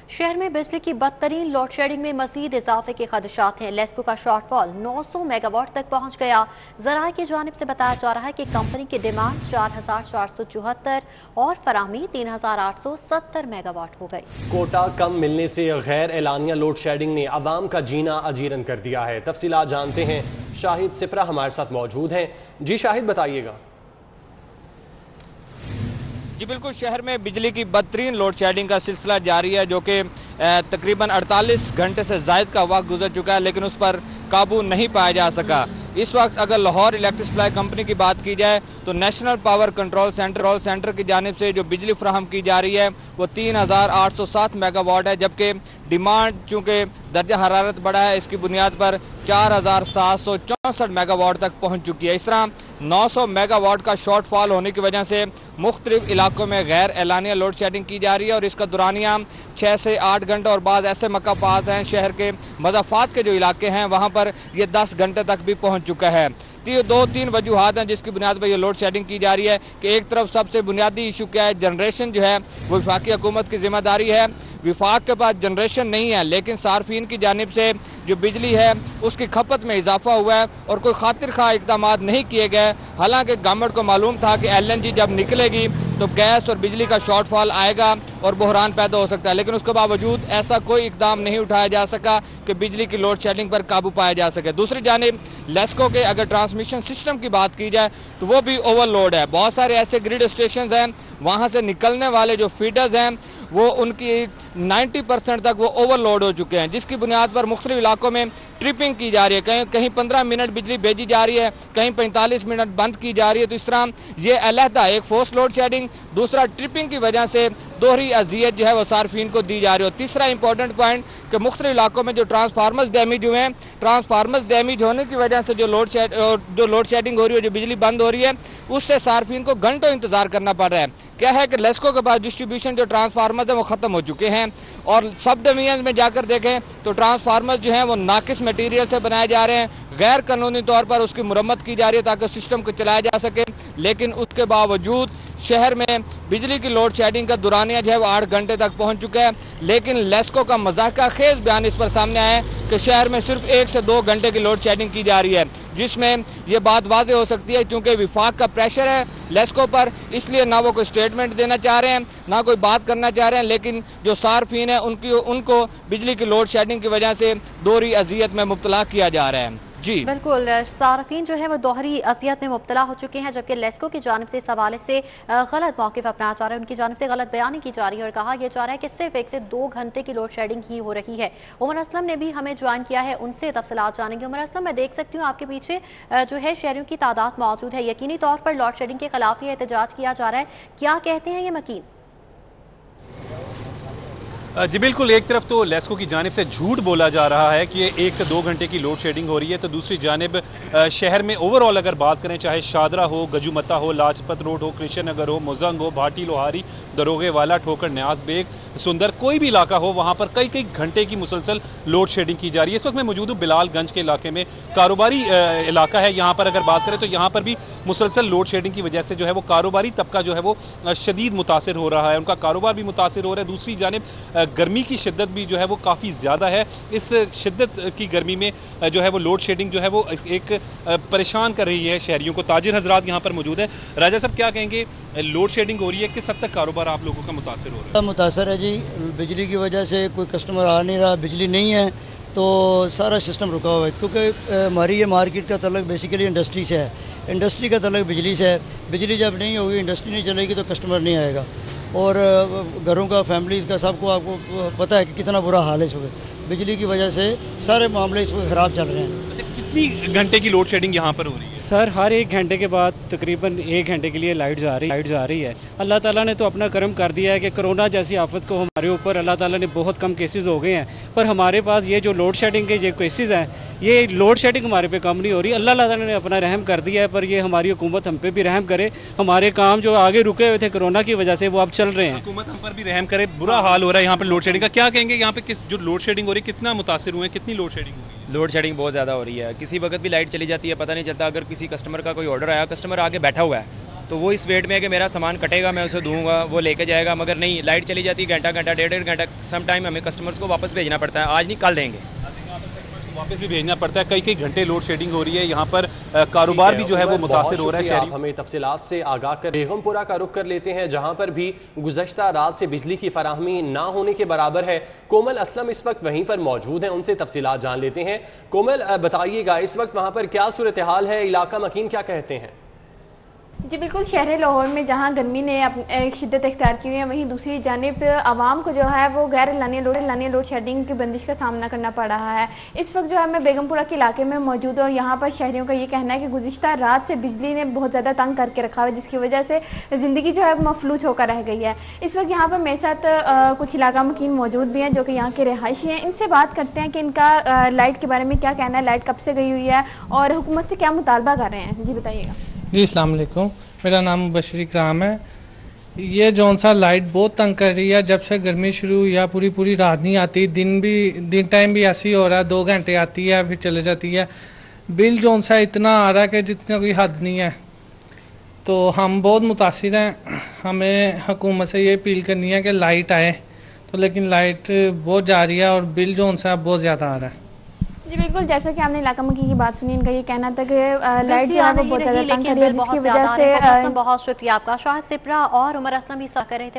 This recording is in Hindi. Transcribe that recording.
शहर में बिजली की बदतरीन लोड शेडिंग में मजीद इजाफे के खदशात हैं। लेस्को का शॉर्टफॉल 900 मेगावाट तक पहुंच गया। जराये की जानिब से बताया जा रहा है कि कंपनी की डिमांड 4474 और फराहमी 3870 मेगावाट हो गई। कोटा कम मिलने से गैर एलानिया लोड शेडिंग ने आवाम का जीना अजीरन कर दिया है। तफसीलात जानते हैं, शाहिद सिपरा हमारे साथ मौजूद हैं। जी शाहिद, बताइएगा। जी बिल्कुल, शहर में बिजली की बदतरीन लोड शेडिंग का सिलसिला जारी है, जो कि तकरीबन 48 घंटे से ज़ायद का वक्त गुजर चुका है, लेकिन उस पर काबू नहीं पाया जा सका। इस वक्त अगर लाहौर इलेक्ट्रिक सप्लाई कंपनी की बात की जाए तो नेशनल पावर कंट्रोल सेंटर की जानिब से जो बिजली फ्राहम की जा रही है वो 3807 मेगावाट है, जबकि डिमांड चूँकि दर्जा हरारत बढ़ा है, इसकी बुनियाद पर 4764 मेगावाट तक पहुँच चुकी है। इस तरह 900 मेगावाट का शॉर्टफॉल होने की वजह से मुख्तलिफ इलाकों में गैर एलानिया लोड शेडिंग की जा रही है और इसका दुरानिया 6 से 8 घंटे और बाद ऐसे मकापात हैं शहर के मज़ाफ़ात के जो इलाके हैं वहाँ पर ये 10 घंटे तक भी पहुँच चुका है। दो तीन वजूहात हैं जिसकी बुनियाद पर यह लोड शेडिंग की जा रही है कि एक तरफ सबसे बुनियादी इशू क्या है, जनरेशन जो है वो वफाकी हुकूमत की जिम्मेदारी है। विफाक के पास जनरेशन नहीं है, लेकिन सार्फिन की जानिब से जो बिजली है उसकी खपत में इजाफा हुआ है और कोई खातिर खा इकदाम नहीं किए गए। हालांकि गवर्नमेंट को मालूम था कि LNG जब निकलेगी तो गैस और बिजली का शॉर्टफॉल आएगा और बहरान पैदा हो सकता है, लेकिन उसके बावजूद ऐसा कोई इकदाम नहीं उठाया जा सका कि बिजली की लोड शेडिंग पर काबू पाया जा सके। दूसरी जानिब लेस्को के अगर ट्रांसमिशन सिस्टम की बात की जाए तो वो भी ओवरलोड है। बहुत सारे ऐसे ग्रिड स्टेशन हैं, वहाँ से निकलने वाले जो फीडर्स हैं वो उनकी 90% तक वो ओवरलोड हो चुके हैं, जिसकी बुनियाद पर मुख्तलिफ इलाकों में ट्रिपिंग की जा रही है। कहीं 15 मिनट बिजली भेजी जा रही है, कहीं 45 मिनट बंद की जा रही है। तो इस तरह ये अलहदा एक फोर्स लोड शेडिंग, दूसरा ट्रिपिंग की वजह से दोहरी अजियत जो है वो सार्फिन को दी जा रही है। और तीसरा इंपॉर्टेंट पॉइंट कि मुख्तलिफ इलाकों में जो ट्रांसफार्मर्स डैमेज हुए हैं, ट्रांसफार्मर्स डैमेज होने की वजह से जो लोड शेडिंग हो रही है, जो बिजली बंद हो रही है, उससे सार्फिन को घंटों इंतजार करना पड़ रहा है। क्या है कि लेस्को के पास डिस्ट्रीब्यूशन जो ट्रांसफार्मर्स हैं वो ख़त्म हो चुके हैं और सब डिवीजन में जाकर देखें तो ट्रांसफार्मर्स जो हैं वो नाकिस मटीरियल से बनाए जा रहे हैं, गैर कानूनी तौर पर उसकी मुरम्मत की जा रही है ताकि सिस्टम को चलाया जा सके। लेकिन उसके बावजूद शहर में बिजली की लोड शेडिंग का दुरानिया जो है वो 8 घंटे तक पहुंच चुका है। लेकिन लेस्को का मजाका खेज बयान इस पर सामने आया है कि शहर में सिर्फ 1 से 2 घंटे की लोड शेडिंग की जा रही है, जिसमें ये बात वाज़ेह हो सकती है क्योंकि विफाक का प्रेशर है लेस्को पर, इसलिए ना वो कोई स्टेटमेंट देना चाह रहे हैं ना कोई बात करना चाह रहे हैं। लेकिन जो सार्फिन है उनको बिजली की लोड शेडिंग की वजह से दोहरी अजियत में मुब्तला किया जा रहा है। जी बिल्कुल, सार्फिन जो है वो दोहरी असियत में मुब्तला हो चुके हैं, जबकि लेस्को की जानिब से इस हवाले से गलत मौक़िफ़ अपनाया जा रहा है। उनकी जानिब से गलत बयानी की जा रही है और कहा यह जा रहा है कि सिर्फ 1 से 2 घंटे की लोड शेडिंग ही हो रही है। उमर असलम ने भी हमें ज्वाइन किया है, उनसे तफसीलात जानेंगे। उमर असलम, मैं देख सकती हूँ आपके पीछे जो है शहरियों की तादाद मौजूद है, यकीनी तौर पर लोड शेडिंग के खिलाफ ये एहतजाज किया जा रहा है, क्या कहते हैं ये मकीन? जी बिल्कुल, एक तरफ तो लेस्को की जानिब से झूठ बोला जा रहा है कि ये 1 से 2 घंटे की लोड शेडिंग हो रही है, तो दूसरी जानिब शहर में ओवरऑल अगर बात करें, चाहे शादरा हो, गजुमता हो, लाजपत रोड हो, कृष्ण नगर हो, मुजंग हो, भाटी लोहारी, दरोगे वाला, ठोकर, न्याज बेग, सुंदर, कोई भी इलाका हो, वहाँ पर कई कई घंटे की मुसलसल लोड शेडिंग की जा रही है। इस वक्त मैं मौजूद हूँ बिलालगंज के इलाके में, कारोबारी इलाका है। यहाँ पर अगर बात करें तो यहाँ पर भी मुसलसल लोड शेडिंग की वजह से जो है वो कारोबारी तबका जो है वो शदीद मुतासिर हो रहा है, उनका कारोबार भी मुतासिर हो रहा है। दूसरी जानिब गर्मी की शिद्दत भी जो है वो काफ़ी ज़्यादा है। इस शिद्दत की गर्मी में जो है वो लोड शेडिंग जो है वो एक परेशान कर रही है शहरियों को। ताजिर हजरात यहाँ पर मौजूद है। राजा साहब, क्या कहेंगे, लोड शेडिंग हो रही है, किस हद तक कारोबार आप लोगों का मुतासिर हो रहा है? मुतासर है जी, बिजली की वजह से कोई कस्टमर आ नहीं रहा, बिजली नहीं है तो सारा सिस्टम रुका हुआ है, क्योंकि हमारी ये मार्केट का तल्लुक बेसिकली इंडस्ट्री से है, इंडस्ट्री का तल्लुक बिजली से है। बिजली जब नहीं होगी, इंडस्ट्री नहीं चलेगी तो कस्टमर नहीं आएगा और घरों का, फैमिलीज़ का, सबको आपको पता है कि कितना बुरा हाल है इस वक्त। बिजली की वजह से सारे मामले इस वक्त ख़राब चल रहे हैं। कितनी घंटे की लोड शेडिंग यहाँ पर हो रही है? सर, हर 1 घंटे के बाद तकरीबन 1 घंटे के लिए लाइट जा रही है। अल्लाह ताला ने तो अपना करम कर दिया है कि कोरोना जैसी आफत को हमारे ऊपर अल्लाह ताला ने बहुत कम केसेस हो गए हैं, पर हमारे पास ये जो लोड शेडिंग के जो केसेस हैं, ये लोड शेडिंग हमारे पे कम नहीं हो रही। अल्लाह ताला ने अपना रहम कर दिया है, पर ये हमारी हुकूमत हम पे भी रहम करे। हमारे काम जो आगे रुके हुए थे कोरोना की वजह से वो अब चल रहे हैं। हुकूमत हम पर भी रहम करे। बुरा हाल हो रहा है यहाँ पर लोड शेडिंग का। क्या कहेंगे, यहाँ पे किस जो लोड शेडिंग हो रही है, कितना मुतासिर हुए, कितनी लोड शेडिंग हो रही है? लोड शेडिंग बहुत ज़्यादा हो रही है, किसी वक्त भी लाइट चली जाती है, पता नहीं चलता। अगर किसी कस्टमर का कोई ऑर्डर आया, कस्टमर आगे बैठा हुआ है, तो वो इस वेट में है कि मेरा सामान कटेगा, मैं उसे दूंगा, वो लेके जाएगा, मगर नहीं, लाइट चली जाती है घंटा घंटा 1.5 घंटा, सम टाइम हमें कस्टमर्स को वापस भेजना पड़ता है, आज नहीं कल देंगे, वापस भी भेजना पड़ता है। कई कई घंटे लोड शेडिंग हो रही है, यहाँ पर कारोबार भी जो है वो मुतासिर हो रहा है। शहरी हमें तफसीलात से आगाह कर बेगमपुरा का रुख कर लेते हैं, जहाँ पर भी गुज़श्ता रात से बिजली की फराहमी ना होने के बराबर है। कोमल असलम इस वक्त वहीं पर मौजूद हैं, उनसे तफसीलात जान लेते हैं। कोमल बताइएगा, इस वक्त वहाँ पर क्या सूरत हाल है, इलाका मकीन क्या कहते हैं? जी बिल्कुल, शहर लाहौर में जहां गर्मी ने शिद्दत इख्तियार की हुई है, वहीं दूसरी जानिब आवाम को जो है वो गैर एलानिया लोड शेडिंग की बंदिश का सामना करना पड़ रहा है। इस वक्त जो है मैं बेगमपुरा के इलाके में मौजूद हूँ और यहाँ पर शहरियों का ये कहना है कि गुज़िश्ता रात से बिजली ने बहुत ज़्यादा तंग करके रखा हुआ है, जिसकी वजह से ज़िंदगी जो है मफलूज होकर रह गई है। इस वक्त यहाँ पर मेरे साथ कुछ इलाका मकीन मौजूद भी हैं जो कि यहाँ के रिहायशी हैं। इनसे बात करते हैं कि इनका लाइट के बारे में क्या कहना है, लाइट कब से गई हुई है और हुकूमत से क्या मुतालबा कर रहे हैं। जी बताइएगा। जी अस्सलाम वालेकुम, मेरा नाम बशरी इकराम है। ये जौन सा लाइट बहुत तंग कर रही है, जब से गर्मी शुरू हुई है पूरी रात नहीं आती, दिन टाइम भी ऐसी हो रहा है, 2 घंटे आती है फिर चले जाती है। बिल जौन सा इतना आ रहा है कि जितना कोई हद नहीं है, तो हम बहुत मुतासिर हैं। हमें हुकूमत से ये अपील करनी है कि लाइट आए, तो लेकिन लाइट बहुत जा रही है और बिल जौन सा बहुत ज़्यादा आ रहा है। जी बिल्कुल, जैसा कि आपने इलाका मकी की बात सुनी, इनका ये कहना था कि लाइट जो है वो बहुत ज़्यादा तंग कर रही है, जिसकी वजह से बहुत शुक्रिया आपका। शाहिद सिपरा और उमर असलम भी साथ कर रहे थे।